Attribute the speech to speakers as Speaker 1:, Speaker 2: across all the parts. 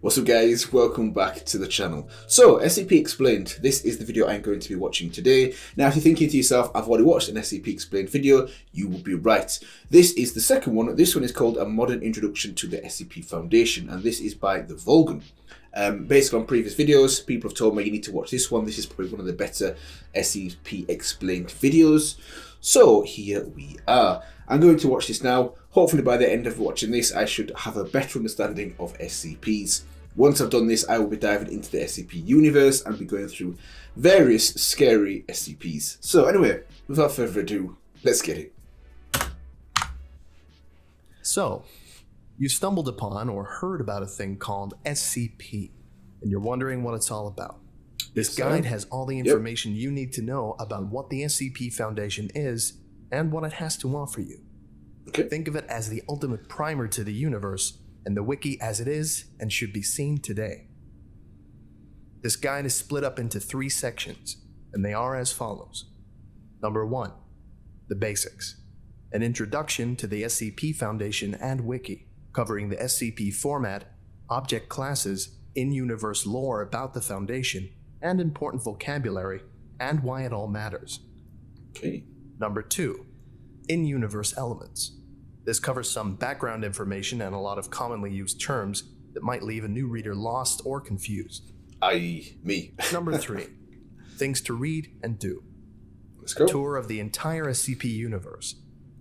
Speaker 1: What's up guys, welcome back to the channel. So, SCP Explained, this is the video I'm going to be watching today. Now if you're thinking to yourself, I've already watched an SCP Explained video, you will be right. This is the second one. This one is called A Modern Introduction to the SCP Foundation, and this is by TheVolgun. Based on previous videos, people have told me you need to watch this one. This is probably one of the better SCP Explained videos. So here we are. I'm going to watch this now. Hopefully by the end of watching this, I should have a better understanding of SCPs. Once I've done this, I will be diving into the SCP universe and be going through various scary SCPs. So anyway, without further ado, let's get it.
Speaker 2: So, you stumbled upon or heard about a thing called SCP, and you're wondering what it's all about. This guide has all the information you need to know about what the SCP Foundation is and what it has to offer you. Think of it as the ultimate primer to the universe, and the wiki as it is and should be seen today. This guide is split up into 3 sections, and they are as follows. Number 1, the basics. An introduction to the SCP Foundation and wiki, covering the SCP format, object classes, in-universe lore about the Foundation, and important vocabulary, and why it all matters. Number 2, in-universe elements. This covers some background information and a lot of commonly used terms that might leave a new reader lost or confused.
Speaker 1: I.e. me.
Speaker 2: Number 3, things to read and do.
Speaker 1: Let's go.
Speaker 2: A tour of the entire SCP universe,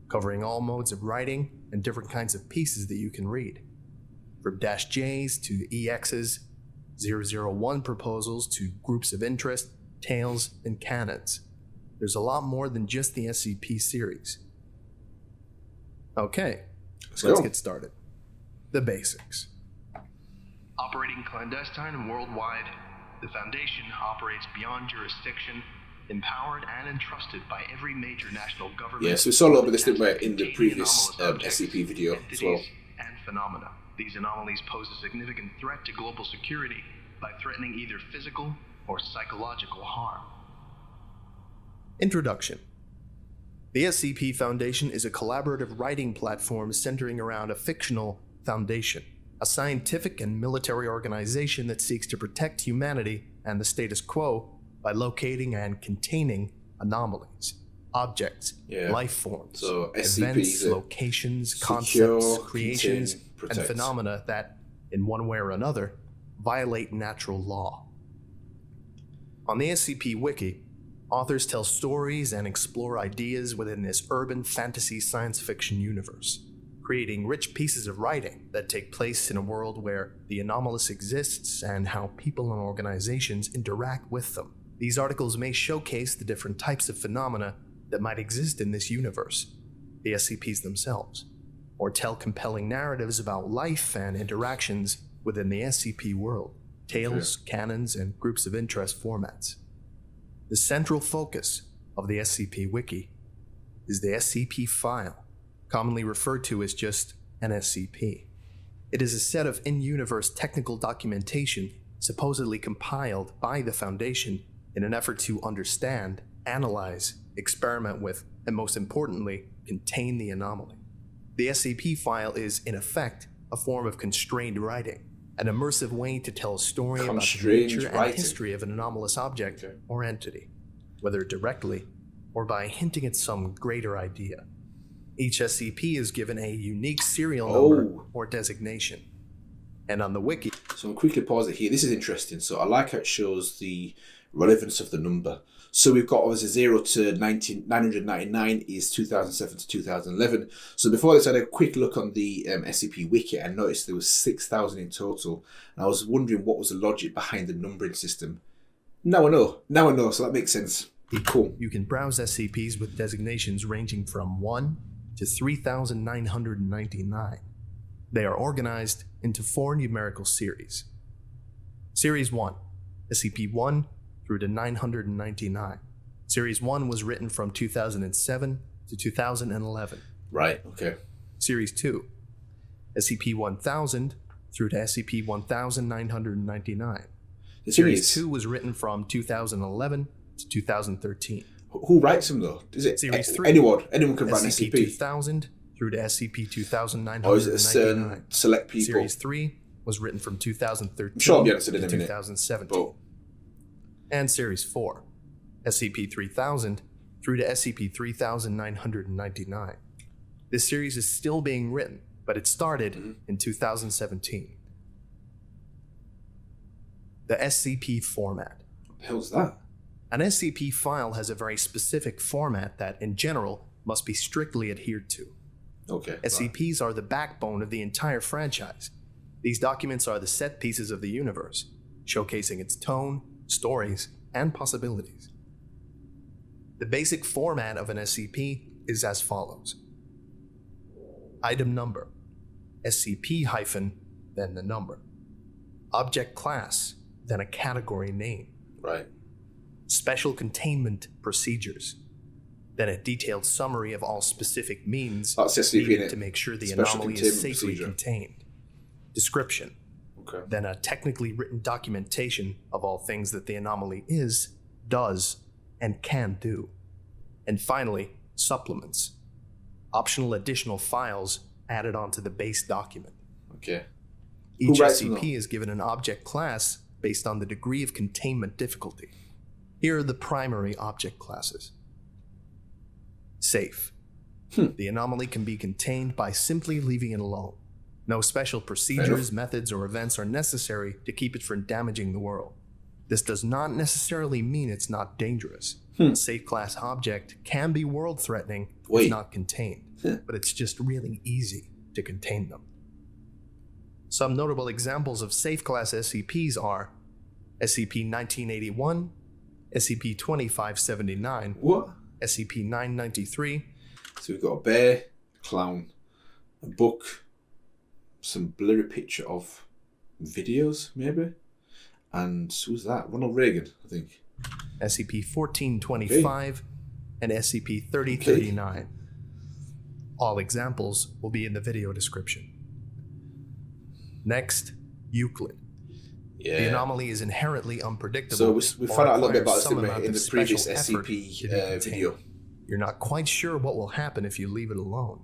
Speaker 2: covering all modes of writing and different kinds of pieces that you can read. From -Js to EXs, 001 proposals to groups of interest, tales, and canons. There's a lot more than just the SCP series. Okay, let's get started. The basics. Operating clandestine and worldwide, the Foundation operates beyond jurisdiction, empowered and entrusted by every major national government.
Speaker 1: Yeah, so we saw a lot of this, didn't we, in the previous SCP video as well.
Speaker 2: And phenomena. These anomalies pose a significant threat to global security by threatening either physical or psychological harm. Introduction. The SCP Foundation is a collaborative writing platform centering around a fictional foundation, a scientific and military organization that seeks to protect humanity and the status quo by locating and containing anomalies, objects, life forms, events, locations, concepts, creations, and phenomena that, in one way or another, violate natural law. On the SCP Wiki, authors tell stories and explore ideas within this urban fantasy science fiction universe, creating rich pieces of writing that take place in a world where the anomalous exists and how people and organizations interact with them. These articles may showcase the different types of phenomena that might exist in this universe, the SCPs themselves, or tell compelling narratives about life and interactions within the SCP world, tales, canons, and groups of interest formats. The central focus of the SCP Wiki is the SCP file, commonly referred to as just an SCP. It is a set of in-universe technical documentation supposedly compiled by the Foundation in an effort to understand, analyze, experiment with, and most importantly, contain the anomaly. The SCP file is, in effect, a form of constrained writing, an immersive way to tell a story about the nature and history of an anomalous object or entity, whether directly or by hinting at some greater idea. Each SCP is given a unique serial number or designation. And on the wiki...
Speaker 1: So I'll quickly pause it here. This is interesting. So I like how it shows the relevance of the number. So we've got obviously 0 to 999 is 2007 to 2011. So before this, I had a quick look on the SCP Wiki and noticed there was 6,000 in total. And I was wondering what was the logic behind the numbering system. Now I know, so that makes sense. Cool.
Speaker 2: You can browse SCPs with designations ranging from 1 to 3,999. They are organized into 4 numerical series. Series 1, SCP-1 through to 999. Series 1 was written from 2007 to 2011.
Speaker 1: Right, okay.
Speaker 2: Series 2, SCP-1000 through to SCP-1999. Series 2 was written from 2011 to 2013.
Speaker 1: Who writes them though? Is it
Speaker 2: Series 3?
Speaker 1: Anyone can write an SCP.
Speaker 2: SCP-2000 through to SCP-2999.
Speaker 1: Or is it a certain select people?
Speaker 2: Series 3 was written from 2013
Speaker 1: Sure, yeah, it's in a
Speaker 2: to
Speaker 1: minute.
Speaker 2: 2017.
Speaker 1: But
Speaker 2: And Series 4, SCP-3000 through to SCP-3999. This series is still being written, but it started in 2017. The SCP format.
Speaker 1: what the hell's that?
Speaker 2: An SCP file has a very specific format that, in general, must be strictly adhered to.
Speaker 1: Okay.
Speaker 2: SCPs are the backbone of the entire franchise. These documents are the set pieces of the universe, showcasing its tone, stories, and possibilities. The basic format of an SCP is as follows. Item number, SCP - then the number. Object class, then a category name.
Speaker 1: Right.
Speaker 2: Special containment procedures, then a detailed summary of all specific means
Speaker 1: That's SCP,
Speaker 2: needed
Speaker 1: innit?
Speaker 2: to make sure the
Speaker 1: Special
Speaker 2: anomaly is
Speaker 1: containment
Speaker 2: safely
Speaker 1: procedure.
Speaker 2: contained. Description,
Speaker 1: Okay.
Speaker 2: then a technically written documentation of all things that the anomaly is, does, and can do. And finally, supplements, optional additional files added onto the base document.
Speaker 1: Okay.
Speaker 2: Each
Speaker 1: Who writes them,
Speaker 2: SCP is given an object class based on the degree of containment difficulty. Here are the primary object classes. Safe. The anomaly can be contained by simply leaving it alone. No special procedures, methods, or events are necessary to keep it from damaging the world. This does not necessarily mean it's not dangerous. A safe class object can be world-threatening if not contained, but it's just really easy to contain them. Some notable examples of safe class SCPs are SCP-1981, SCP-2579,
Speaker 1: What?
Speaker 2: SCP-993,
Speaker 1: So we've got a bear, a clown, a book, some blurry picture of videos, maybe. And who's that? Ronald Reagan, I think.
Speaker 2: SCP-1425, and SCP-3039. All examples will be in the video description. Next, Euclid.
Speaker 1: Yeah.
Speaker 2: The anomaly is inherently unpredictable.
Speaker 1: So we
Speaker 2: or
Speaker 1: found out a little bit about
Speaker 2: requires
Speaker 1: this
Speaker 2: some
Speaker 1: in
Speaker 2: amount
Speaker 1: the
Speaker 2: of
Speaker 1: previous
Speaker 2: special effort
Speaker 1: SCP
Speaker 2: to be contained.
Speaker 1: video.
Speaker 2: You're not quite sure what will happen if you leave it alone,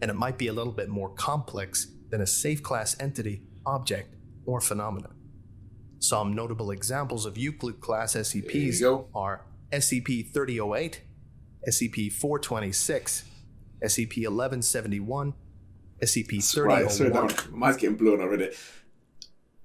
Speaker 2: and it might be a little bit more complex than a safe class entity, object, or phenomenon. Some notable examples of Euclid class SCPs are SCP-3008, SCP-426, SCP-1171, SCP-3001.
Speaker 1: Right, slow down. My mind's getting blown already.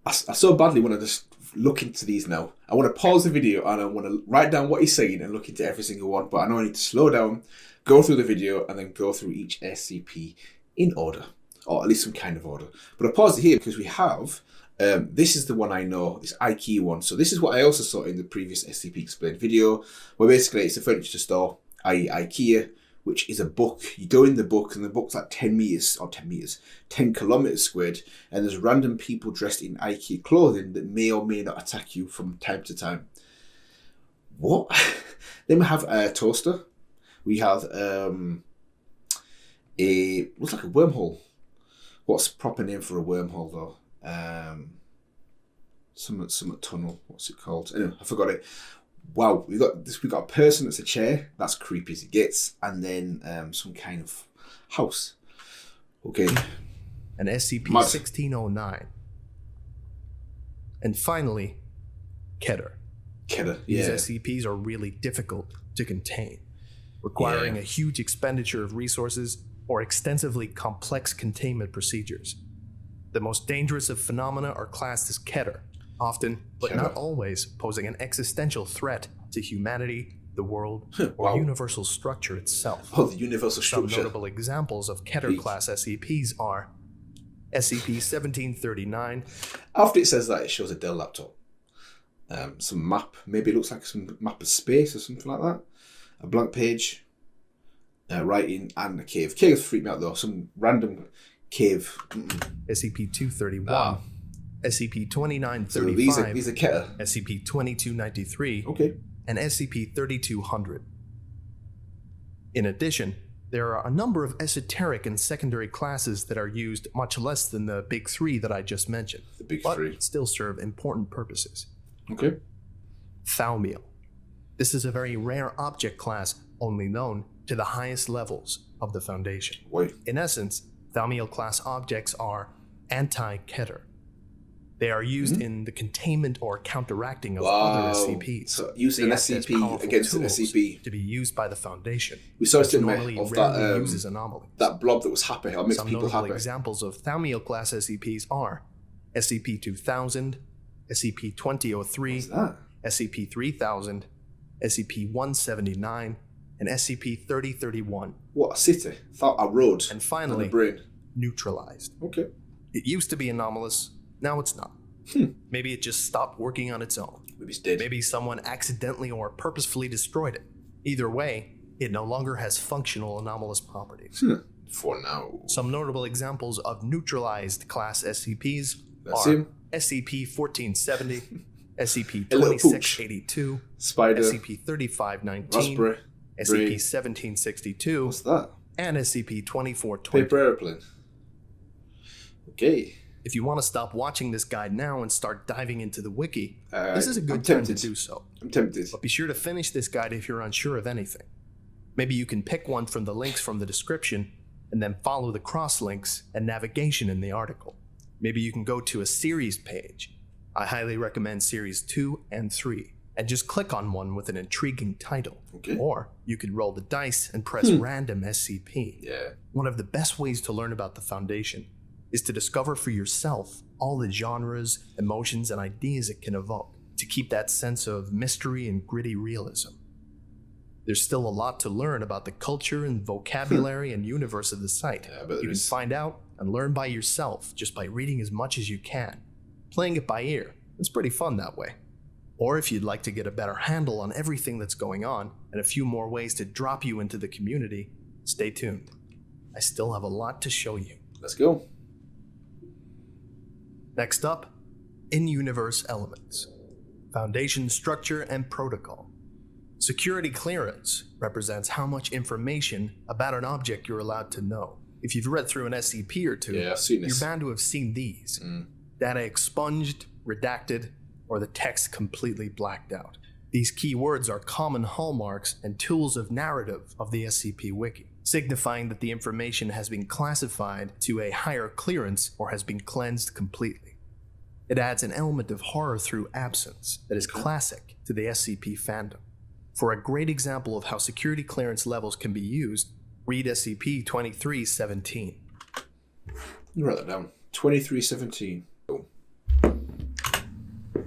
Speaker 1: I so badly want to just look into these now. I want to pause the video and I want to write down what he's saying and look into every single one, but I know I need to slow down, go through the video, and then go through each SCP in order, or at least some kind of order. But I paused it here because we have, this is the one I know, this IKEA one. So this is what I also saw in the previous SCP Explained video, where basically it's a furniture store, i.e. IKEA, which is a book. You go in the book and the book's like 10 kilometers squared, and there's random people dressed in IKEA clothing that may or may not attack you from time to time. What? Then we have a toaster. We have looks like a wormhole. What's the proper name for a wormhole though? Some tunnel. What's it called? Anyway, I forgot it. Wow, we got a person that's a chair. That's creepy as it gets, and then some kind of house. Okay.
Speaker 2: An SCP-1609. And finally, Keter.
Speaker 1: Keter,
Speaker 2: These
Speaker 1: yeah.
Speaker 2: SCPs are really difficult to contain, requiring a huge expenditure of resources or extensively complex containment procedures. The most dangerous of phenomena are classed as Keter, often, but not always, posing an existential threat to humanity, the world, or universal structure itself.
Speaker 1: Oh, the universal structure.
Speaker 2: Some notable examples of Keter-class SCPs are SCP-1739.
Speaker 1: After it says that, it shows a Dell laptop. Some map, maybe it looks like some map of space or something like that. A blank page, writing, and a cave. Caves freak me out though, some random cave.
Speaker 2: SCP-231. SCP-2935,
Speaker 1: So these are Keter.
Speaker 2: SCP-2293,
Speaker 1: Okay.
Speaker 2: and SCP-3200. In addition, there are a number of esoteric and secondary classes that are used much less than the big three that I just mentioned,
Speaker 1: The big
Speaker 2: but
Speaker 1: three.
Speaker 2: still serve important purposes.
Speaker 1: Okay.
Speaker 2: Thaumiel. This is a very rare object class only known to the highest levels of the Foundation.
Speaker 1: Wait.
Speaker 2: In essence, Thaumiel class objects are anti-Keter. They are used in the containment or counteracting of other SCPs.
Speaker 1: So using an SCP against an SCP
Speaker 2: to be used by the Foundation.
Speaker 1: We saw it
Speaker 2: normally
Speaker 1: of
Speaker 2: rarely uses anomalies.
Speaker 1: that blob that was happy. How makes
Speaker 2: Some
Speaker 1: people
Speaker 2: notable
Speaker 1: happy.
Speaker 2: examples of Thamiel class SCPs are SCP-2000, SCP-2003,
Speaker 1: What's that?
Speaker 2: SCP-3000, SCP-179, and SCP-3031.
Speaker 1: What, a city? Thought a road.
Speaker 2: And finally,
Speaker 1: a brain.
Speaker 2: neutralized.
Speaker 1: Okay.
Speaker 2: It used to be anomalous, now it's not. Maybe it just stopped working on its own.
Speaker 1: Maybe it's dead.
Speaker 2: Maybe someone accidentally or purposefully destroyed it. Either way, it no longer has functional anomalous properties.
Speaker 1: For now.
Speaker 2: Some notable examples of neutralized class SCPs are SCP-1470, SCP-2682,
Speaker 1: Spider.
Speaker 2: SCP-3519,
Speaker 1: Raspberry.
Speaker 2: SCP-1762,
Speaker 1: What's that?
Speaker 2: and SCP-2420.
Speaker 1: Paper airplane. Okay.
Speaker 2: If you want to stop watching this guide now and start diving into the wiki, this is a
Speaker 1: I'm
Speaker 2: good time to
Speaker 1: tempted.
Speaker 2: do so.
Speaker 1: I'm tempted.
Speaker 2: But be sure to finish this guide if you're unsure of anything. Maybe you can pick one from the links from the description and then follow the cross links and navigation in the article. Maybe you can go to a series page. I highly recommend series 2 and 3, and just click on one with an intriguing title.
Speaker 1: Okay.
Speaker 2: Or you could roll the dice and press random SCP.
Speaker 1: Yeah.
Speaker 2: One of the best ways to learn about the Foundation is to discover for yourself all the genres, emotions, and ideas it can evoke, to keep that sense of mystery and gritty realism. There's still a lot to learn about the culture and vocabulary and universe of the site.
Speaker 1: Yeah, but
Speaker 2: you can find out and learn by yourself just by reading as much as you can. Playing it by ear, it's pretty fun that way. Or if you'd like to get a better handle on everything that's going on and a few more ways to drop you into the community, stay tuned. I still have a lot to show you.
Speaker 1: Let's go.
Speaker 2: Next up, in-universe elements. Foundation structure and protocol. Security clearance represents how much information about an object you're allowed to know. If you've read through an SCP or two,
Speaker 1: I've seen
Speaker 2: you're
Speaker 1: this.
Speaker 2: bound to have seen these. Data expunged, redacted, or the text completely blacked out. These keywords are common hallmarks and tools of narrative of the SCP Wiki, signifying that the information has been classified to a higher clearance or has been cleansed completely. It adds an element of horror through absence that is classic to the SCP fandom. For a great example of how security clearance levels can be used, read SCP-2317.
Speaker 1: You write that down. 2317. Oh.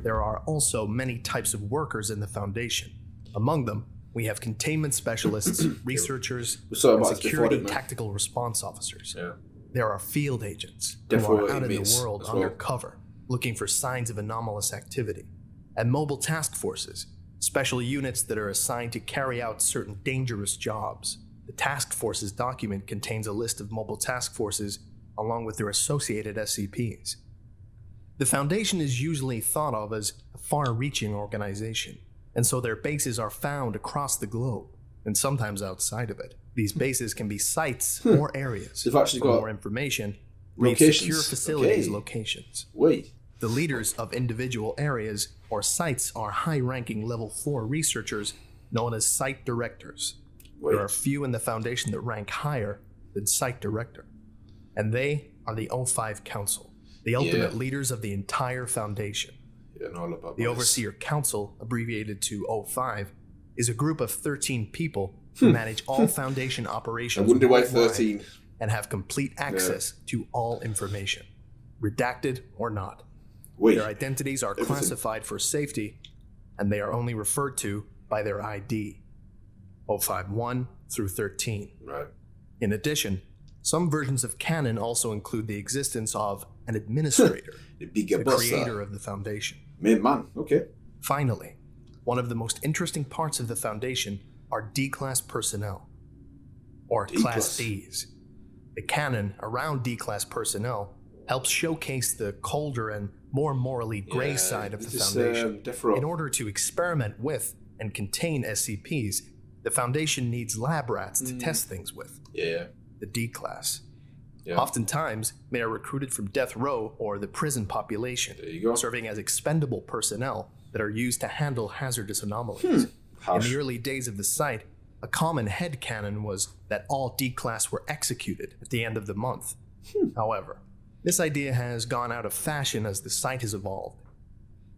Speaker 2: There are also many types of workers in the Foundation. Among them, we have containment specialists, researchers, and security tactical response officers.
Speaker 1: Yeah.
Speaker 2: There are field agents who
Speaker 1: Definitely
Speaker 2: are out in the
Speaker 1: mates
Speaker 2: world
Speaker 1: as well.
Speaker 2: undercover, looking for signs of anomalous activity, and mobile task forces, special units that are assigned to carry out certain dangerous jobs. The task forces document contains a list of mobile task forces along with their associated SCPs. The Foundation is usually thought of as a far-reaching organization, and so their bases are found across the globe, and sometimes outside of it. These bases can be sites or areas.
Speaker 1: They've actually
Speaker 2: For
Speaker 1: got
Speaker 2: more information, read
Speaker 1: locations.
Speaker 2: secure facilities
Speaker 1: Okay.
Speaker 2: locations.
Speaker 1: Wait.
Speaker 2: The leaders of individual areas or sites are high-ranking Level 4 researchers known as Site Directors.
Speaker 1: Wait.
Speaker 2: There are few in the Foundation that rank higher than Site Director, and they are the O5 Council, the ultimate leaders of the entire Foundation.
Speaker 1: Yeah, I know all about
Speaker 2: The
Speaker 1: this.
Speaker 2: Overseer Council, abbreviated to O5, is a group of 13 people who manage all Foundation
Speaker 1: I
Speaker 2: operations
Speaker 1: wonder why
Speaker 2: worldwide
Speaker 1: 13.
Speaker 2: and have complete access to all information, redacted or not.
Speaker 1: Wait.
Speaker 2: Their identities are classified for safety, and they are only referred to by their ID, 051 through 13.
Speaker 1: Right.
Speaker 2: In addition, some versions of canon also include the existence of an administrator,
Speaker 1: The big
Speaker 2: the
Speaker 1: boss.
Speaker 2: creator of the Foundation.
Speaker 1: Main man. Okay.
Speaker 2: Finally, one of the most interesting parts of the Foundation are D-Class personnel, or Class Ds. The canon around D-Class personnel helps showcase the colder and more morally gray side of the Foundation. In order to experiment with and contain SCPs, the Foundation needs lab rats to test things with,
Speaker 1: Yeah.
Speaker 2: the D-Class.
Speaker 1: Yeah.
Speaker 2: Oftentimes, they are recruited from death row or the prison population,
Speaker 1: There you go.
Speaker 2: serving as expendable personnel that are used to handle hazardous anomalies. In
Speaker 1: Harsh.
Speaker 2: the early days of the site, a common headcanon was that all D-Class were executed at the end of the month. However, This idea has gone out of fashion as the site has evolved.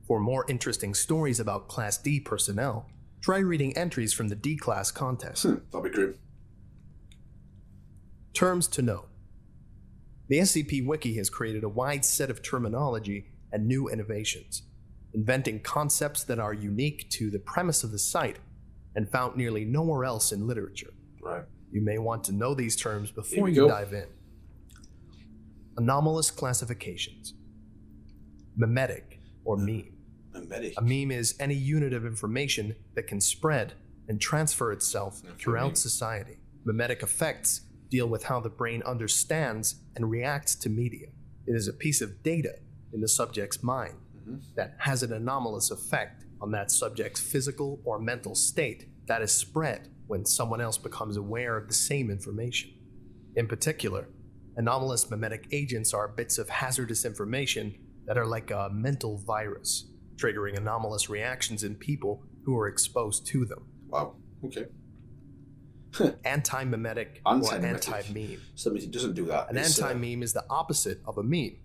Speaker 2: For more interesting stories about Class D personnel, try reading entries from the D-Class contest.
Speaker 1: That'd be grim.
Speaker 2: Terms to know. The SCP Wiki has created a wide set of terminology and new innovations, inventing concepts that are unique to the premise of the site and found nearly nowhere else in literature.
Speaker 1: Right.
Speaker 2: You may want to know these terms before
Speaker 1: Here we
Speaker 2: you
Speaker 1: go.
Speaker 2: dive in. Anomalous classifications. Memetic, or meme.
Speaker 1: Memetic.
Speaker 2: A meme is any unit of information that can spread and transfer itself throughout society. Memetic effects deal with how the brain understands and reacts to media. It is a piece of data in the subject's mind that has an anomalous effect on that subject's physical or mental state that is spread when someone else becomes aware of the same information. In particular, anomalous memetic agents are bits of hazardous information that are like a mental virus, triggering anomalous reactions in people who are exposed to them.
Speaker 1: Wow. Okay.
Speaker 2: Anti-memetic or
Speaker 1: Anti-memetic.
Speaker 2: anti-meme.
Speaker 1: So that means it doesn't do that.
Speaker 2: An anti-meme is the opposite of a meme.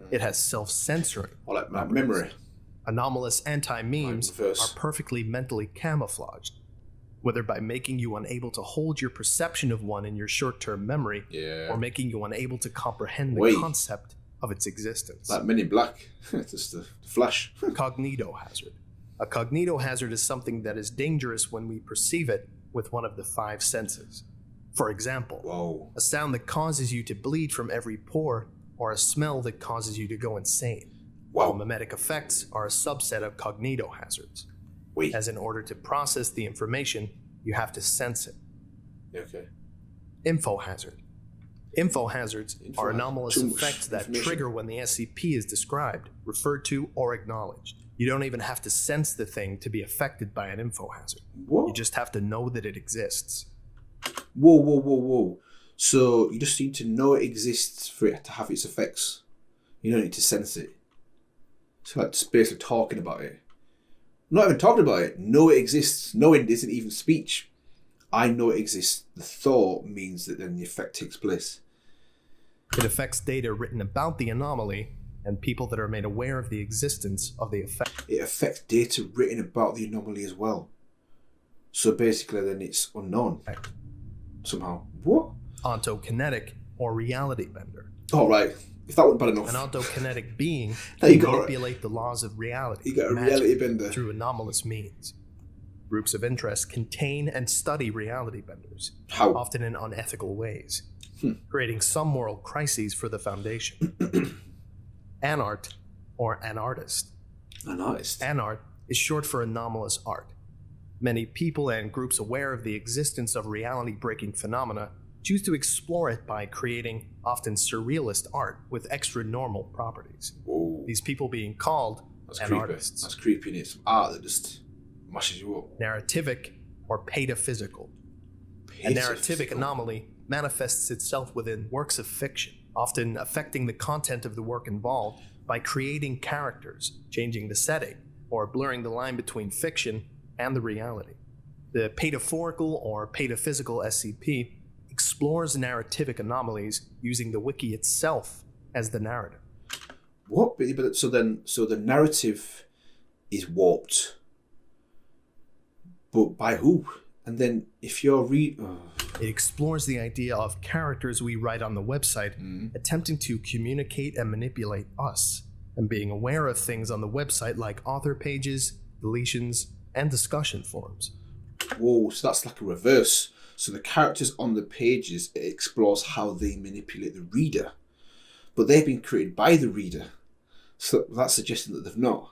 Speaker 2: It has self-censoring.
Speaker 1: Or like my memory.
Speaker 2: Anomalous anti-memes
Speaker 1: Reverse.
Speaker 2: are perfectly mentally camouflaged, whether by making you unable to hold your perception of one in your short-term memory,
Speaker 1: Yeah.
Speaker 2: or making you unable to comprehend the
Speaker 1: Wait.
Speaker 2: concept of its existence.
Speaker 1: Like Men in Black. Just the Flash.
Speaker 2: Cognitohazard. A cognitohazard is something that is dangerous when we perceive it with one of the 5 senses. For example,
Speaker 1: Whoa.
Speaker 2: a sound that causes you to bleed from every pore, or a smell that causes you to go insane.
Speaker 1: Wow.
Speaker 2: While memetic effects are a subset of cognitohazards,
Speaker 1: Wait.
Speaker 2: as in order to process the information, you have to sense it.
Speaker 1: Okay.
Speaker 2: Infohazard. Infohazards are
Speaker 1: Info-
Speaker 2: anomalous
Speaker 1: too much
Speaker 2: effects that
Speaker 1: information.
Speaker 2: trigger when the SCP is described, referred to, or acknowledged. You don't even have to sense the thing to be affected by an infohazard.
Speaker 1: What?
Speaker 2: You just have to know that it exists.
Speaker 1: Whoa. So you just need to know it exists for it to have its effects. You don't need to sense it. So like just basically talking about it. Not even talking about it. Know it exists. Knowing isn't even speech. I know it exists. The thought means that then the effect takes place.
Speaker 2: It affects data written about the anomaly and people that are made aware of the existence of the effect.
Speaker 1: It affects data written about the anomaly as well. So basically then it's unknown. Somehow. What?
Speaker 2: Ontokinetic or reality bender.
Speaker 1: Alright. If that wasn't bad enough.
Speaker 2: An ontokinetic being
Speaker 1: There you
Speaker 2: can
Speaker 1: go.
Speaker 2: manipulate the laws of reality
Speaker 1: You got a
Speaker 2: magic,
Speaker 1: reality bender.
Speaker 2: through anomalous means. Groups of interest contain and study reality benders,
Speaker 1: How?
Speaker 2: often in unethical ways, creating some moral crises for the Foundation. Anart, or an artist.
Speaker 1: An artist.
Speaker 2: Anart is short for anomalous art. Many people and groups aware of the existence of reality-breaking phenomena choose to explore it by creating often surrealist art with extra-normal properties.
Speaker 1: Whoa.
Speaker 2: These people being called
Speaker 1: That's
Speaker 2: an
Speaker 1: creepy.
Speaker 2: artists.
Speaker 1: That's creepy. And it's art that just mashes you up.
Speaker 2: Narrativic or pataphysical. A narrativic anomaly manifests itself within works of fiction, often affecting the content of the work involved by creating characters, changing the setting, or blurring the line between fiction and the reality. The pataphorical or pataphysical SCP explores narrativic anomalies using the wiki itself as the narrative.
Speaker 1: What? But so the narrative is warped. But by who? And then if you're
Speaker 2: It explores the idea of characters we write on the website attempting to communicate and manipulate us, and being aware of things on the website like author pages, deletions, and discussion forums.
Speaker 1: whoa, so that's like a reverse. So the characters on the pages, it explores how they manipulate the reader. But they've been created by the reader. So that's suggesting that they've not.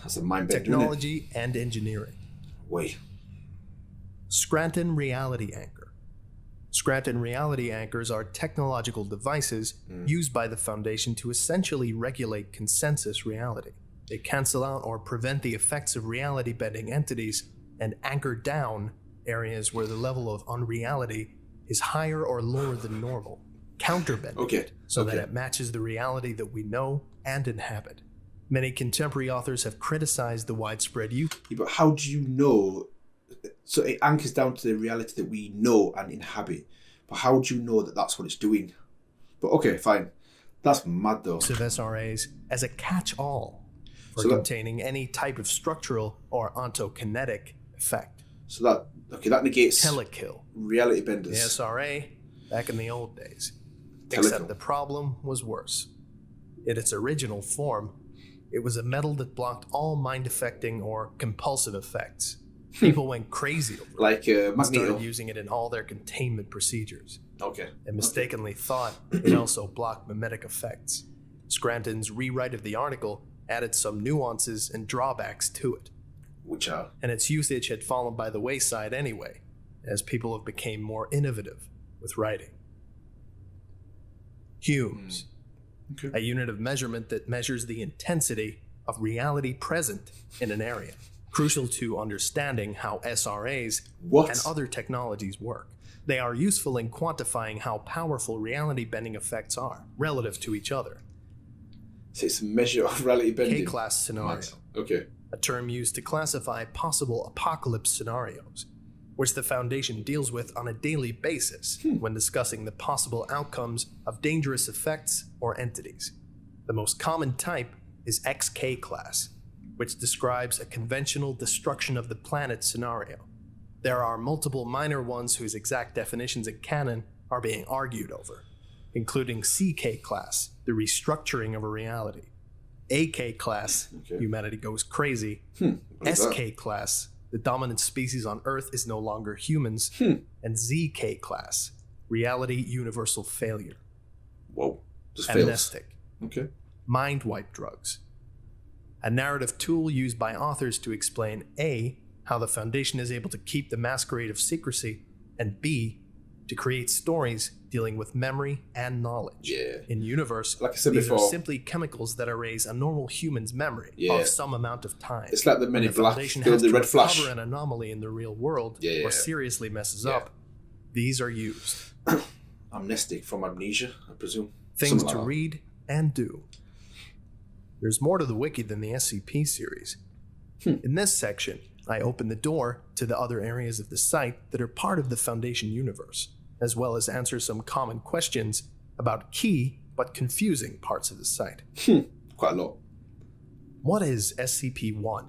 Speaker 1: That's a mind bender, isn't it?
Speaker 2: Technology and engineering.
Speaker 1: Wait.
Speaker 2: Scranton Reality Anchor. Scranton Reality Anchors are technological devices used by the Foundation to essentially regulate consensus reality. They cancel out or prevent the effects of reality-bending entities and anchor down areas where the level of unreality is higher or lower than normal, counterbending it so that it matches the reality that we know and inhabit. Many contemporary authors have criticized the widespread use.
Speaker 1: Yeah, but how do you know? So it anchors down to the reality that we know and inhabit. But how do you know that that's what it's doing? But okay, fine. That's mad though.
Speaker 2: Of SRAs as a catch-all for
Speaker 1: So that-
Speaker 2: containing any type of structural or ontokinetic effect.
Speaker 1: So that negates
Speaker 2: Telekill.
Speaker 1: reality
Speaker 2: The
Speaker 1: benders.
Speaker 2: SRA back in the old days.
Speaker 1: Telekill.
Speaker 2: Except the problem was worse. In its original form, it was a metal that blocked all mind-affecting or compulsive effects. People went crazy over it.
Speaker 1: Like
Speaker 2: and
Speaker 1: Magneto.
Speaker 2: started using it in all their containment procedures.
Speaker 1: Okay.
Speaker 2: And mistakenly thought it also blocked mimetic effects. Scranton's rewrite of the article added some nuances and drawbacks to it,
Speaker 1: Which are
Speaker 2: and its usage had fallen by the wayside anyway, as people have become more innovative with writing. Humes,
Speaker 1: okay.
Speaker 2: a unit of measurement that measures the intensity of reality present in an area, crucial to understanding how SRAs
Speaker 1: What?
Speaker 2: and other technologies work. They are useful in quantifying how powerful reality-bending effects are relative to each other.
Speaker 1: So it's a measure of reality bending.
Speaker 2: K-class scenario,
Speaker 1: Mad. Okay.
Speaker 2: a term used to classify possible apocalypse scenarios, which the Foundation deals with on a daily basis when discussing the possible outcomes of dangerous effects or entities. The most common type is XK class, which describes a conventional destruction of the planet scenario. There are multiple minor ones whose exact definitions in canon are being argued over, including CK class, the restructuring of a reality, AK class,
Speaker 1: Okay.
Speaker 2: humanity goes crazy,
Speaker 1: What is that?
Speaker 2: SK class, the dominant species on Earth is no longer humans, and ZK class, reality universal failure,
Speaker 1: Whoa. Just fails.
Speaker 2: amnestic,
Speaker 1: Okay.
Speaker 2: mind wipe drugs, a narrative tool used by authors to explain A, how the Foundation is able to keep the masquerade of secrecy, and B, to create stories dealing with memory and knowledge.
Speaker 1: Yeah.
Speaker 2: In universe,
Speaker 1: Like I said
Speaker 2: these
Speaker 1: before-
Speaker 2: are simply chemicals that erase a normal human's memory
Speaker 1: Yeah.
Speaker 2: of some amount of time.
Speaker 1: It's like the Men in
Speaker 2: The
Speaker 1: Black,
Speaker 2: Foundation
Speaker 1: the
Speaker 2: has to
Speaker 1: Red Flash.
Speaker 2: recover an anomaly in the real world
Speaker 1: Yeah.
Speaker 2: or seriously messes
Speaker 1: Yeah.
Speaker 2: up. These are used.
Speaker 1: Amnestic from amnesia, I presume.
Speaker 2: Things
Speaker 1: Something
Speaker 2: to
Speaker 1: like that.
Speaker 2: read and do. There's more to the wiki than the SCP series. In this section, I open the door to the other areas of the site that are part of the Foundation universe, as well as answer some common questions about key but confusing parts of the site.
Speaker 1: Quite a lot.
Speaker 2: What is SCP-1?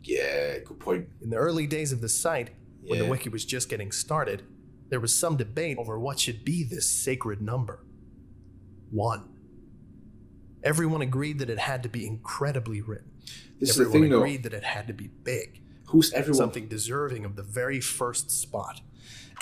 Speaker 1: Yeah, good point.
Speaker 2: In the early days of the site, when the
Speaker 1: Yeah.
Speaker 2: wiki was just getting started, there was some debate over what should be this sacred number. 1. Everyone agreed that it had to be incredibly written.
Speaker 1: This is the
Speaker 2: Everyone
Speaker 1: thing though.
Speaker 2: agreed that it had to be big,
Speaker 1: Who's everyone?
Speaker 2: something deserving of the very first spot.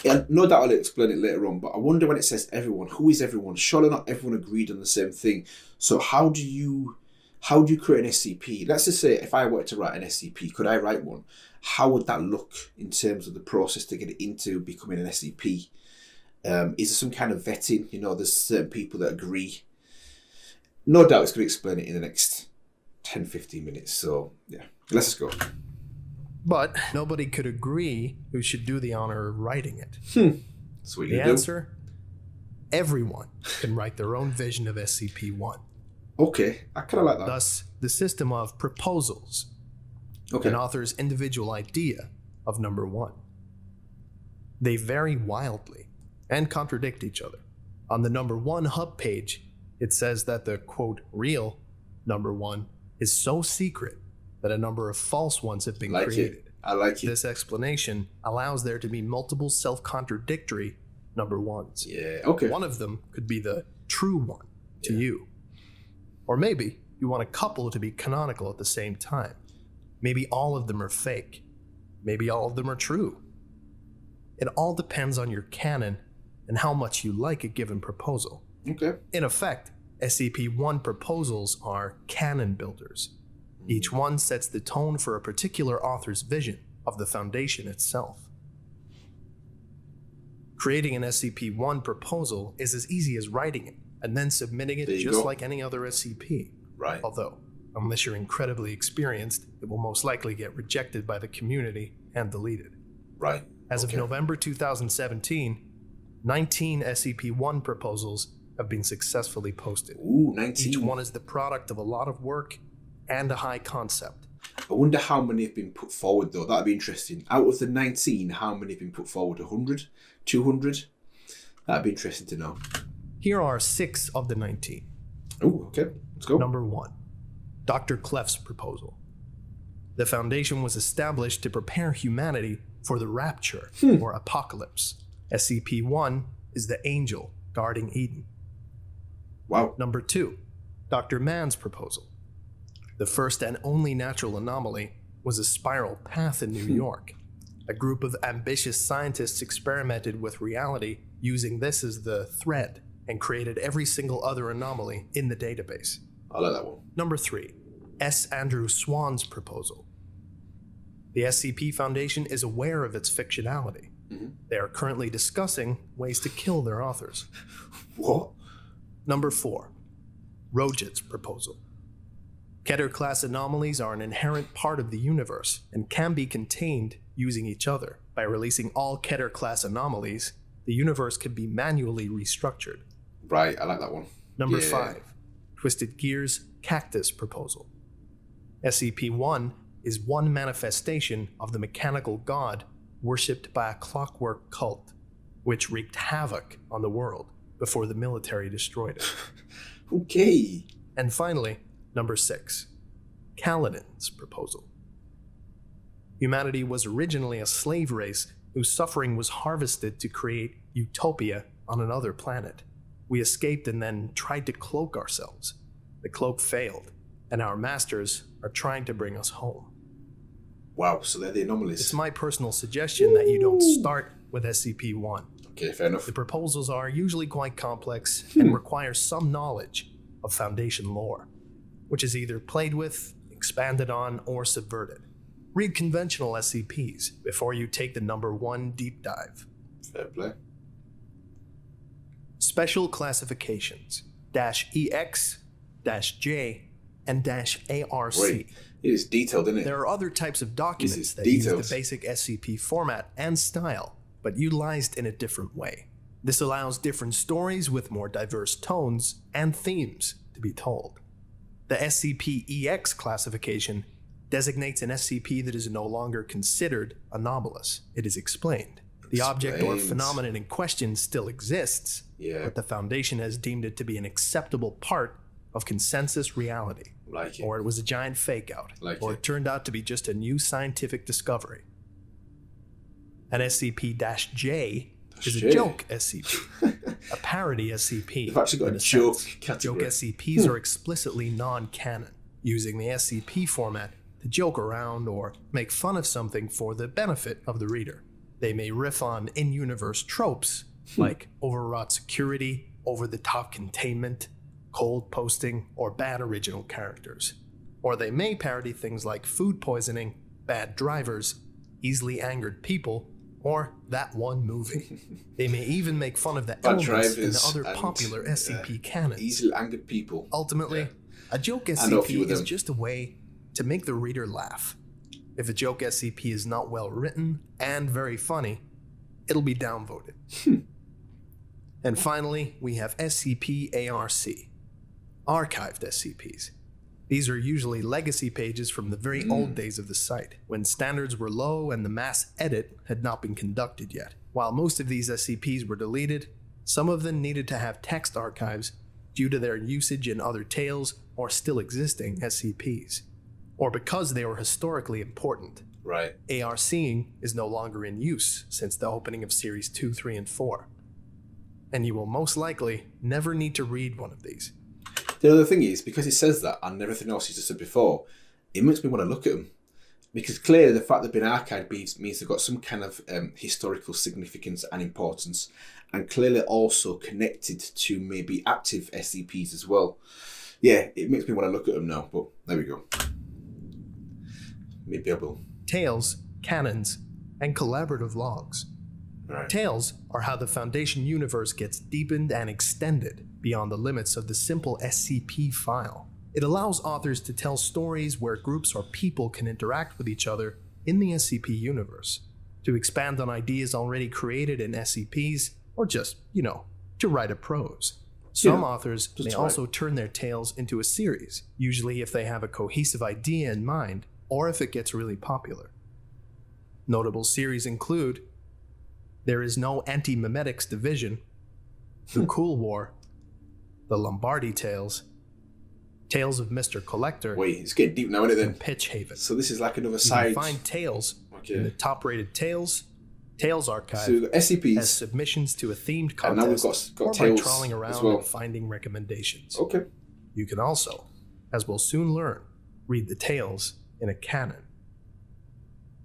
Speaker 1: Yeah, no doubt I'll explain it later on, but I wonder when it says everyone, who is everyone? Surely not everyone agreed on the same thing. So how do you create an SCP? Let's just say if I wanted to write an SCP, could I write one? How would that look in terms of the process to get it into becoming an SCP? Is there some kind of vetting? You know, there's certain people that agree. No doubt it's going to explain it in the next 10, 15 minutes. So yeah, let's just go.
Speaker 2: But nobody could agree who should do the honor of writing it.
Speaker 1: That's what
Speaker 2: The
Speaker 1: you do.
Speaker 2: answer? Everyone can write their own vision of SCP-1.
Speaker 1: Okay, I kind of like that.
Speaker 2: Thus, the system of proposals,
Speaker 1: Okay.
Speaker 2: an author's individual idea of number 1. They vary wildly and contradict each other. On the number 1 hub page, it says that the, quote, real number 1 is so secret that a number of false ones have been
Speaker 1: Like
Speaker 2: created.
Speaker 1: it. I like it.
Speaker 2: This explanation allows there to be multiple self-contradictory number 1s.
Speaker 1: Yeah, okay.
Speaker 2: One of them could be the true one to you. Or maybe you want a couple to be canonical at the same time. Maybe all of them are fake. Maybe all of them are true. It all depends on your canon and how much you like a given proposal.
Speaker 1: Okay.
Speaker 2: In effect, SCP-1 proposals are canon builders. Each one sets the tone for a particular author's vision of the Foundation itself. Creating an SCP-1 proposal is as easy as writing it and then submitting it
Speaker 1: There you
Speaker 2: just
Speaker 1: go.
Speaker 2: like any other SCP.
Speaker 1: Right.
Speaker 2: Although, unless you're incredibly experienced, it will most likely get rejected by the community and deleted.
Speaker 1: Right.
Speaker 2: As
Speaker 1: Okay.
Speaker 2: of November 2017, 19 SCP-1 proposals have been successfully posted.
Speaker 1: Ooh, 19.
Speaker 2: Each one is the product of a lot of work and a high concept.
Speaker 1: I wonder how many have been put forward, though. That'd be interesting. Out of the 19, how many have been put forward? 100? 200? That'd be interesting to know.
Speaker 2: Here are 6 of the 19.
Speaker 1: Oh, okay. Let's go.
Speaker 2: Number 1. Dr. Clef's proposal. The Foundation was established to prepare humanity for the rapture or apocalypse. SCP-1 is the angel guarding Eden.
Speaker 1: Wow.
Speaker 2: Number 2. Dr. Mann's proposal. The first and only natural anomaly was a spiral path in New York. A group of ambitious scientists experimented with reality using this as the thread and created every single other anomaly in the database.
Speaker 1: I like that one.
Speaker 2: Number 3. S. Andrew Swan's proposal. The SCP Foundation is aware of its fictionality. They are currently discussing ways to kill their authors.
Speaker 1: What?
Speaker 2: Number 4. Roget's proposal. Keter-class anomalies are an inherent part of the universe and can be contained using each other. By releasing all Keter-class anomalies, the universe can be manually restructured.
Speaker 1: Right, I like that one.
Speaker 2: Number 5. Twisted Gear's Cactus proposal. SCP-1 is one manifestation of the mechanical god worshipped by a clockwork cult, which wreaked havoc on the world before the military destroyed it.
Speaker 1: Okay.
Speaker 2: And finally, number 6. Kaladin's proposal. Humanity was originally a slave race whose suffering was harvested to create utopia on another planet. We escaped and then tried to cloak ourselves. The cloak failed, and our masters are trying to bring us home.
Speaker 1: Wow, so they're the anomalies.
Speaker 2: It's my personal suggestion that you don't start with SCP-1.
Speaker 1: Okay, fair enough.
Speaker 2: The proposals are usually quite complex and require some knowledge of Foundation lore, which is either played with, expanded on, or subverted. Read conventional SCPs before you take the number 1 deep dive.
Speaker 1: Fair play.
Speaker 2: Special classifications -EX, -J, and -ARC.
Speaker 1: Wait, it is detailed, isn't it?
Speaker 2: There are other types of documents that
Speaker 1: detailed.
Speaker 2: use the basic SCP format and style, but utilized in a different way. This allows different stories with more diverse tones and themes to be told. The SCP-EX classification designates an SCP that is no longer considered anomalous. It is explained. The object or phenomenon in question still exists, but the Foundation has deemed it to be an acceptable part of consensus reality.
Speaker 1: Like it.
Speaker 2: Or it was a giant fake-out, or it turned out to be just a new scientific discovery. An SCP-J is a joke SCP, a parody SCP.
Speaker 1: They've actually got a joke category.
Speaker 2: Joke SCPs are explicitly non-canon, using the SCP format to joke around or make fun of something for the benefit of the reader. They may riff on in-universe tropes, like overwrought security, over-the-top containment, cold posting, or bad original characters. Or they may parody things like food poisoning, bad drivers, easily angered people, or that one movie. They may even make fun of the elements in the other popular SCP canons.
Speaker 1: Easily angered people.
Speaker 2: Ultimately, a joke SCP is just a way to make the reader laugh. If a joke SCP is not well written and very funny, it'll be downvoted. And finally, we have SCP-ARC, archived SCPs. These are usually legacy pages from the very old days of the site, when standards were low and the mass edit had not been conducted yet. While most of these SCPs were deleted, some of them needed to have text archives due to their usage in other tales or still existing SCPs, or because they were historically important.
Speaker 1: Right.
Speaker 2: ARCing is no longer in use since the opening of Series 2, 3, and 4. And you will most likely never need to read one of these.
Speaker 1: The other thing is, because he says that and everything else he's just said before, it makes me want to look at them. Because clearly the fact they've been archived means they've got some kind of historical significance and importance, and clearly also connected to maybe active SCPs as well. Yeah, it makes me want to look at them now, but there we go. Maybe I will.
Speaker 2: Tales, canons, and collaborative logs.
Speaker 1: Right.
Speaker 2: Tales are how the Foundation universe gets deepened and extended beyond the limits of the simple SCP file. It allows authors to tell stories where groups or people can interact with each other in the SCP universe, to expand on ideas already created in SCPs, or just, to write a prose. Some authors may also turn their tales into a series, usually if they have a cohesive idea in mind, or if it gets really popular. Notable series include There Is No Anti-Memetics Division, The Cool War, the Lombardi Tales, Tales of Mr. Collector,
Speaker 1: Wait, it's getting deep now, isn't it then?
Speaker 2: and Pitch Haven.
Speaker 1: So this is like another
Speaker 2: You
Speaker 1: side.
Speaker 2: can find Tales in the
Speaker 1: Okay.
Speaker 2: top-rated Tales archive
Speaker 1: So we've got SCPs.
Speaker 2: as submissions to a themed
Speaker 1: And now we've
Speaker 2: contest
Speaker 1: got
Speaker 2: or by
Speaker 1: Tales
Speaker 2: trawling
Speaker 1: as
Speaker 2: around
Speaker 1: well.
Speaker 2: and finding recommendations.
Speaker 1: Okay.
Speaker 2: You can also, as we'll soon learn, read the tales in a canon.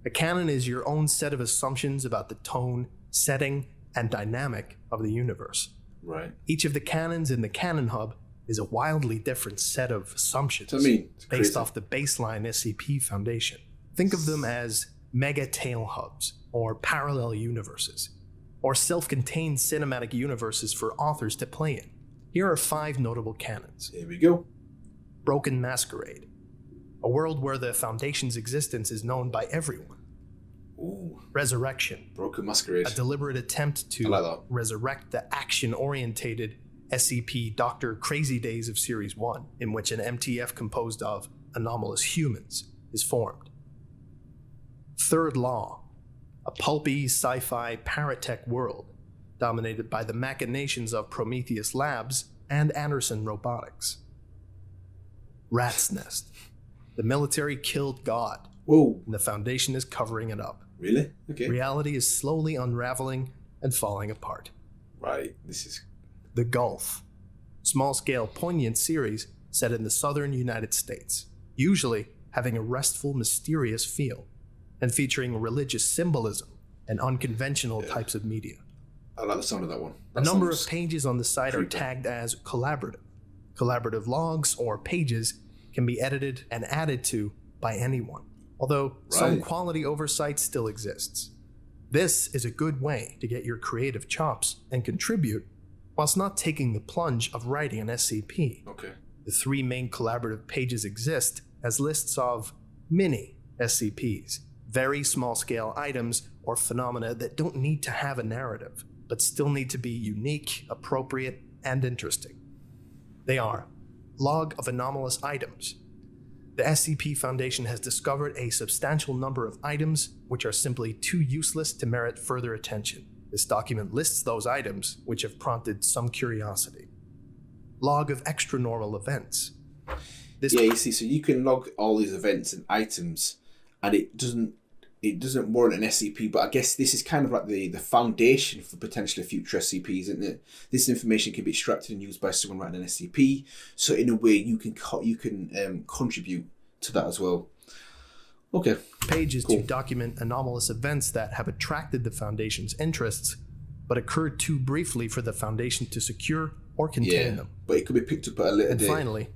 Speaker 2: A canon is your own set of assumptions about the tone, setting, and dynamic of the universe.
Speaker 1: Right.
Speaker 2: Each of the canons in the Canon Hub is a wildly different set of assumptions
Speaker 1: So I mean, it's
Speaker 2: based
Speaker 1: crazy.
Speaker 2: off the baseline SCP Foundation. Think of them as mega tale hubs, or parallel universes, or self-contained cinematic universes for authors to play in. Here are 5 notable canons.
Speaker 1: Here we go.
Speaker 2: Broken Masquerade, a world where the Foundation's existence is known by everyone.
Speaker 1: Ooh,
Speaker 2: Resurrection,
Speaker 1: Broken Masquerade.
Speaker 2: a deliberate attempt
Speaker 1: I
Speaker 2: to
Speaker 1: like that.
Speaker 2: resurrect the action-orientated SCP Dr. Crazy Days of Series 1, in which an MTF composed of anomalous humans is formed. Third Law, a pulpy sci-fi paratech world dominated by the machinations of Prometheus Labs and Anderson Robotics. Rat's Nest, the military killed God,
Speaker 1: Whoa.
Speaker 2: and the Foundation is covering it up.
Speaker 1: Really? Okay.
Speaker 2: Reality is slowly unraveling and falling apart.
Speaker 1: Right. This is.
Speaker 2: The Gulf, small-scale poignant series set in the southern United States, usually having a restful, mysterious feel, and featuring religious symbolism and unconventional types of media.
Speaker 1: I like the sound of that one.
Speaker 2: A
Speaker 1: That
Speaker 2: number
Speaker 1: sounds
Speaker 2: of pages on the site are
Speaker 1: creepy.
Speaker 2: tagged as collaborative. Collaborative logs or pages can be edited and added to by anyone, although some
Speaker 1: Right.
Speaker 2: quality oversight still exists. This is a good way to get your creative chops and contribute whilst not taking the plunge of writing an SCP.
Speaker 1: Okay.
Speaker 2: The 3 main collaborative pages exist as lists of mini SCPs, very small-scale items or phenomena that don't need to have a narrative, but still need to be unique, appropriate, and interesting. They are Log of Anomalous Items. The SCP Foundation has discovered a substantial number of items which are simply too useless to merit further attention. This document lists those items which have prompted some curiosity. Log of Extranormal Events. This
Speaker 1: Yeah, you see, so you can log all these events and items, and it doesn't warrant an SCP. But I guess this is kind of like the foundation for potentially future SCPs, isn't it? This information can be extracted and used by someone writing an SCP. So in a way, you can contribute to that as well. Okay.
Speaker 2: page is
Speaker 1: Cool.
Speaker 2: to document anomalous events that have attracted the Foundation's interests, but occurred too briefly for the Foundation to secure or contain
Speaker 1: Yeah,
Speaker 2: them.
Speaker 1: but it could be picked up at a later
Speaker 2: And
Speaker 1: date.
Speaker 2: finally,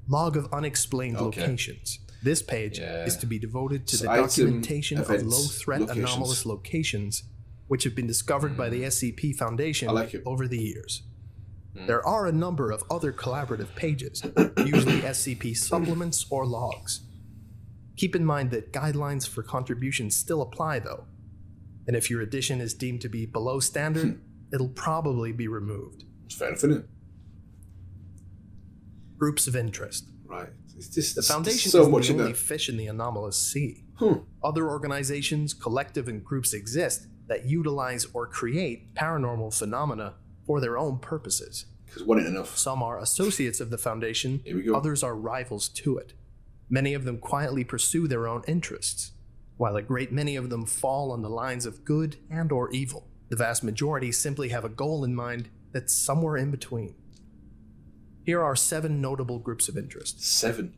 Speaker 2: Log of Unexplained
Speaker 1: Okay.
Speaker 2: Locations. This page
Speaker 1: Yeah.
Speaker 2: is to be devoted to
Speaker 1: So
Speaker 2: the
Speaker 1: item,
Speaker 2: documentation of
Speaker 1: events,
Speaker 2: low-threat
Speaker 1: locations.
Speaker 2: anomalous locations which have been discovered by the SCP Foundation
Speaker 1: I like it.
Speaker 2: over the years. There are a number of other collaborative pages, usually SCP supplements or logs. Keep in mind that guidelines for contributions still apply though, and if your edition is deemed to be below standard, it'll probably be removed.
Speaker 1: It's fair enough, isn't it?
Speaker 2: Groups of interest.
Speaker 1: Right. It's just
Speaker 2: The Foundation
Speaker 1: so
Speaker 2: isn't
Speaker 1: much
Speaker 2: the
Speaker 1: in
Speaker 2: only
Speaker 1: there.
Speaker 2: fish in the anomalous sea.
Speaker 1: Hmm.
Speaker 2: Other organizations, collective, and groups exist that utilize or create paranormal phenomena for their own purposes.
Speaker 1: Because one ain't enough.
Speaker 2: Some are associates of the Foundation,
Speaker 1: Here we go.
Speaker 2: others are rivals to it. Many of them quietly pursue their own interests, while a great many of them fall on the lines of good and or evil. The vast majority simply have a goal in mind that's somewhere in between. Here are 7 notable groups of interest.
Speaker 1: 7.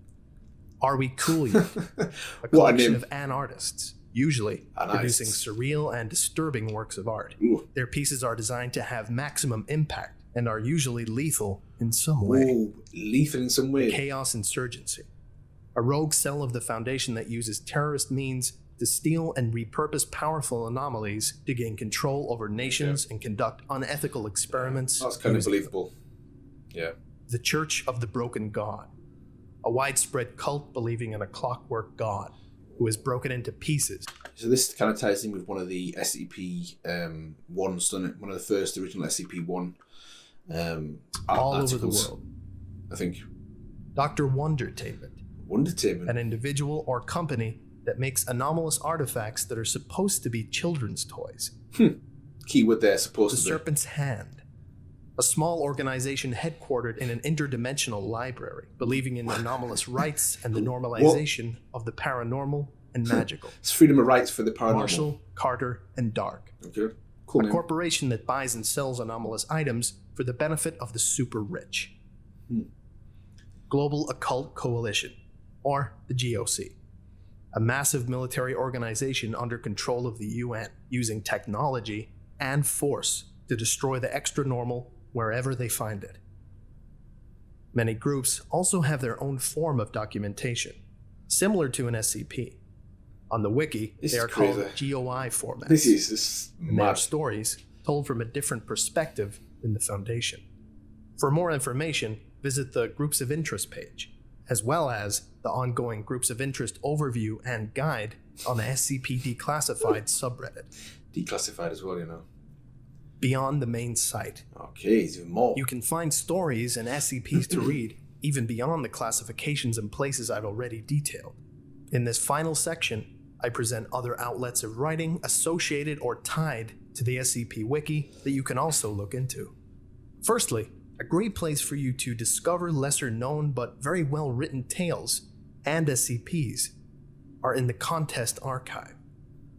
Speaker 2: Are We Cool Yet? A
Speaker 1: What a
Speaker 2: collection
Speaker 1: name.
Speaker 2: of an artists, usually producing
Speaker 1: An-artists.
Speaker 2: surreal and disturbing works of art.
Speaker 1: Ooh.
Speaker 2: Their pieces are designed to have maximum impact and are usually lethal in some way.
Speaker 1: Ooh, lethal in some way.
Speaker 2: Chaos Insurgency, a rogue cell of the Foundation that uses terrorist means to steal and repurpose powerful anomalies to gain control over nations and conduct unethical experiments.
Speaker 1: That's kind of
Speaker 2: using them.
Speaker 1: believable. Yeah.
Speaker 2: The Church of the Broken God, a widespread cult believing in a clockwork god who is broken into pieces.
Speaker 1: So this kind of ties in with one of the SCP ones, doesn't it? One of the first original SCP-1
Speaker 2: all over the
Speaker 1: articles,
Speaker 2: world.
Speaker 1: I think.
Speaker 2: Dr. Wondertainment,
Speaker 1: Wondertainment.
Speaker 2: an individual or company that makes anomalous artifacts that are supposed to be children's toys.
Speaker 1: Keyword there,
Speaker 2: The
Speaker 1: supposed to be.
Speaker 2: Serpent's Hand, a small organization headquartered in an interdimensional library, believing in anomalous rights and the normalization of the paranormal and magical.
Speaker 1: It's freedom of rights for the paranormal.
Speaker 2: Marshall, Carter, and Dark.
Speaker 1: Okay, cool.
Speaker 2: A corporation that buys and sells anomalous items for the benefit of the super rich. Global Occult Coalition, or the GOC. A massive military organization under control of the UN, using technology and force to destroy the extra-normal wherever they find it. Many groups also have their own form of documentation, similar to an SCP. On the wiki, they are called GOI formats.
Speaker 1: This is
Speaker 2: and they are stories told from a different perspective than the Foundation. For more information, visit the Groups of Interest page, as well as the ongoing Groups of Interest overview and guide on the SCP Declassified subreddit.
Speaker 1: Declassified as well, you know.
Speaker 2: Beyond the main site.
Speaker 1: Okay, even more.
Speaker 2: You can find stories and SCPs to read, even beyond the classifications and places I've already detailed. In this final section, I present other outlets of writing associated or tied to the SCP Wiki that you can also look into. Firstly, a great place for you to discover lesser known but very well written tales and SCPs are in the contest archive.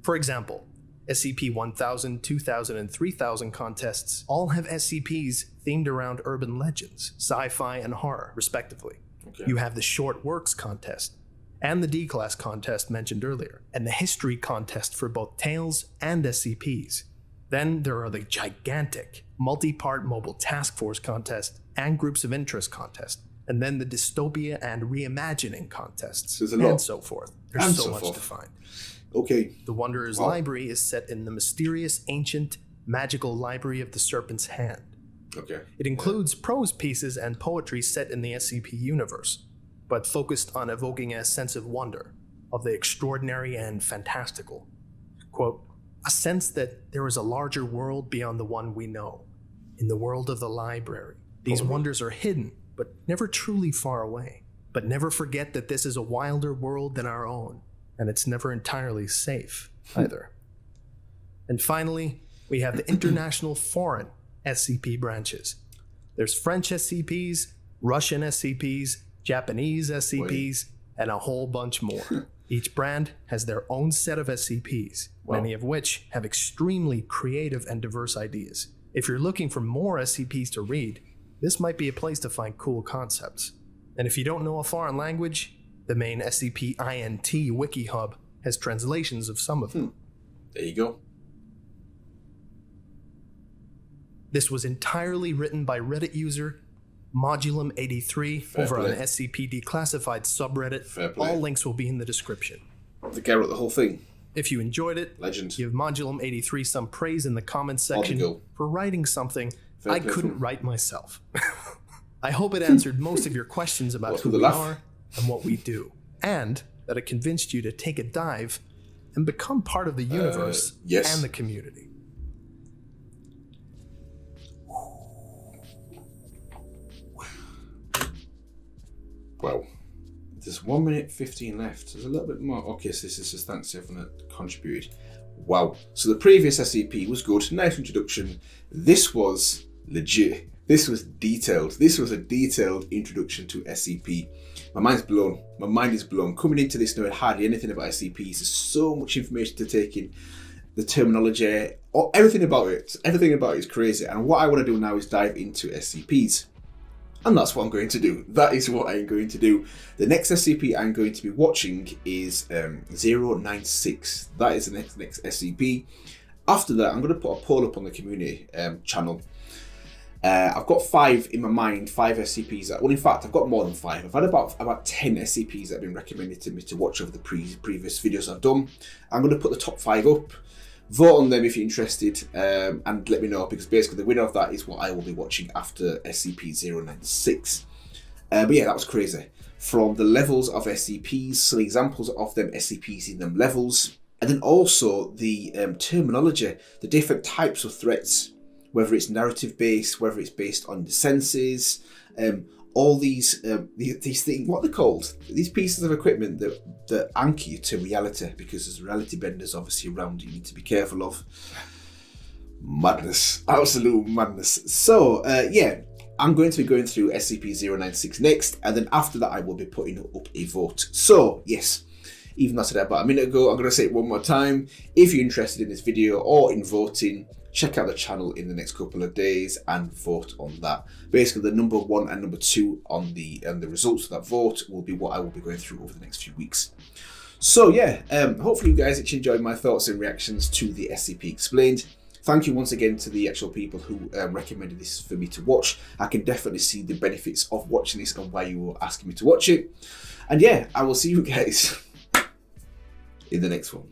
Speaker 2: For example, SCP-1000, 2000, and 3000 contests all have SCPs themed around urban legends, sci-fi, and horror, respectively.
Speaker 1: Okay.
Speaker 2: You have the Short Works contest, and the D-Class contest mentioned earlier, and the History contest for both Tales and SCPs. Then there are the gigantic, multi-part Mobile Task Force contest and Groups of Interest contest, and then the Dystopia and Reimagining contests, and so forth. There's so much to find.
Speaker 1: Okay.
Speaker 2: The Wanderer's Library is set in the mysterious, ancient, magical Library of the Serpent's Hand.
Speaker 1: Okay.
Speaker 2: It includes prose pieces and poetry set in the SCP universe, but focused on evoking a sense of wonder, of the extraordinary and fantastical. Quote, a sense that there is a larger world beyond the one we know. In the world of the library, these wonders are hidden, but never truly far away. But never forget that this is a wilder world than our own, and it's never entirely safe, either. And finally, we have the international foreign SCP branches. There's French SCPs, Russian SCPs, Japanese SCPs, and a whole bunch more. Each brand has their own set of SCPs, many of which have extremely creative and diverse ideas. If you're looking for more SCPs to read, this might be a place to find cool concepts. And if you don't know a foreign language, the main SCP-INT Wiki Hub has translations of some of them.
Speaker 1: There you go.
Speaker 2: This was entirely written by Reddit user Modulum83 over on the SCP Declassified subreddit. All links will be in the description.
Speaker 1: The guy wrote the whole thing.
Speaker 2: If you enjoyed it,
Speaker 1: Legend.
Speaker 2: Give Modulum83 some praise in the comments section for writing something I couldn't write myself. I hope it answered most of your questions about who we are and what we do, and that it convinced you to take a dive and become part of the universe and the community.
Speaker 1: Wow. There's 1 minute 15 left. There's a little bit more. Okay, so this is just thanks to everyone that contributed. Wow. So the previous SCP was good. Nice introduction. This was legit. This was detailed. This was a detailed introduction to SCP. My mind's blown. My mind is blown. Coming into this knowing hardly anything about SCPs, there's so much information to take in. The terminology, everything about it. Everything about it is crazy. And what I want to do now is dive into SCPs. And that's what I'm going to do. That is what I'm going to do. The next SCP I'm going to be watching is 096. That is the next SCP. After that, I'm going to put a poll up on the community channel. I've got 5 in my mind, 5 SCPs. Well, in fact, I've got more than 5. I've had about 10 SCPs that have been recommended to me to watch over the previous videos I've done. I'm going to put the top 5 up. Vote on them if you're interested, and let me know, because basically the winner of that is what I will be watching after SCP-096. But yeah, that was crazy. From the levels of SCPs, some examples of them SCPs in them levels, and then also the terminology, the different types of threats, whether it's narrative based, whether it's based on the senses, all these things, what are they called? These pieces of equipment that anchor you to reality, because there's reality benders obviously around you need to be careful of. Madness, absolute madness. So yeah, I'm going to be going through SCP-096 next, and then after that I will be putting up a vote. So yes, even though I said that about a minute ago, I'm going to say it one more time. If you're interested in this video or in voting, check out the channel in the next couple of days and vote on that. Basically, the number 1 and number 2 on the results of that vote will be what I will be going through over the next few weeks. So yeah, hopefully you guys actually enjoyed my thoughts and reactions to the SCP Explained. Thank you once again to the actual people who recommended this for me to watch. I can definitely see the benefits of watching this and why you were asking me to watch it. And yeah, I will see you guys in the next one.